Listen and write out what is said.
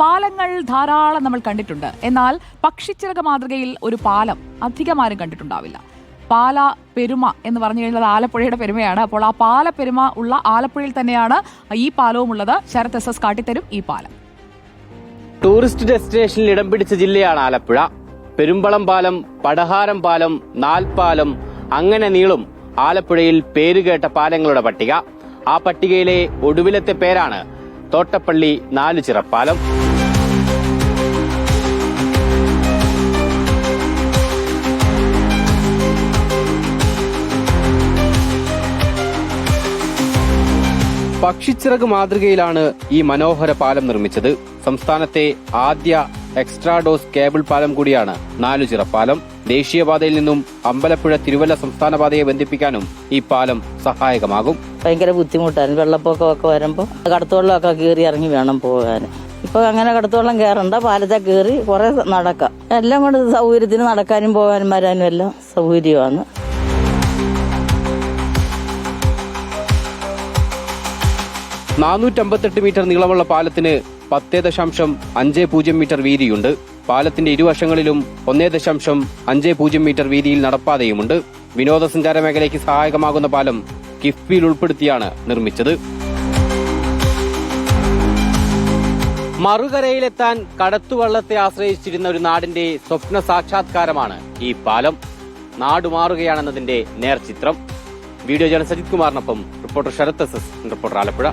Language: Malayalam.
പാലങ്ങൾ ധാരാളം നമ്മൾ കണ്ടിട്ടുണ്ട്. എന്നാൽ പക്ഷിച്ചിറക മാതൃകയിൽ ഒരു പാലം അധികമാരും കണ്ടിട്ടുണ്ടാവില്ല. പാല പെരുമ എന്ന് പറഞ്ഞു കഴിഞ്ഞാൽ ആലപ്പുഴയുടെ പെരുമയാണ്. അപ്പോൾ ആ പാല പെരുമ ഉള്ള ആലപ്പുഴയിൽ തന്നെയാണ് ഈ പാലവും ഉള്ളത്. ശരത് എസ് കാട്ടിത്തരും ഈ പാലം. ടൂറിസ്റ്റ് ഡെസ്റ്റിനേഷനിൽ ഇടം പിടിച്ച ജില്ലയാണ് ആലപ്പുഴ. പെരുമ്പളം പാലം, പടഹാരം പാലം, നാൽപ്പാലം, അങ്ങനെ നീളും ആലപ്പുഴയിൽ പേരുകേട്ട പാലങ്ങളുടെ പട്ടിക. ആ പട്ടികയിലെ ഒടുവിലത്തെ പേരാണ് തോട്ടപ്പള്ളി നാലുചിറപ്പാലം. പക്ഷിച്ചിറക് മാതൃകയിലാണ് ഈ മനോഹര പാലം നിർമ്മിച്ചത്. സംസ്ഥാനത്തെ ആദ്യ എക്സ്ട്രാഡോസ് കേബിൾ പാലം കൂടിയാണ് നാലുചിറപ്പാലം. ദേശീയപാതയിൽ നിന്നും അമ്പലപ്പുഴ തിരുവല്ല സംസ്ഥാന പാതയെ ബന്ധിപ്പിക്കാനും ഈ പാലം സഹായകമാകും. ഭയങ്കര ബുദ്ധിമുട്ടായിരുന്നു. വെള്ളപ്പൊക്കമൊക്കെ വരുമ്പോൾ കടത്തുവെള്ളമൊക്കെ കയറി ഇറങ്ങി വേണം പോകാൻ. ഇപ്പൊ അങ്ങനെ കടത്തുവെള്ളം കയറണ്ട, പാലത്തെ കയറി കുറെ നടക്കാം. എല്ലാം കൊണ്ട് സൗകര്യത്തിന് നടക്കാനും പോകാനും വരാനും എല്ലാം സൗകര്യമാണ്. മീറ്റർ നീളമുള്ള പാലത്തിന് 10.50 മീറ്റർ വീതിയുണ്ട്. പാലത്തിന്റെ ഇരുവശങ്ങളിലും 1.50 മീറ്റർ വീതിയിൽ നടപ്പാതയുമുണ്ട്. വിനോദസഞ്ചാര മേഖലയ്ക്ക് സഹായകമാകുന്ന പാലം കിഫ്ബിയിൽ ഉൾപ്പെടുത്തിയാണ് നിർമ്മിച്ചത്. മറുകരയിലെത്താൻ കടത്തുവള്ളത്തെ ആശ്രയിച്ചിരുന്ന ഒരു നാടിന്റെ സ്വപ്ന സാക്ഷാത്കാരമാണ് ഈ പാലം. നാടുമാറുകയാണെന്നതിന്റെ നേർചിത്രം. വീഡിയോ ജേർണലിസ്റ്റ് സജിത് കുമാറിനൊപ്പം reporter Sarath S, reporter Alappuzha.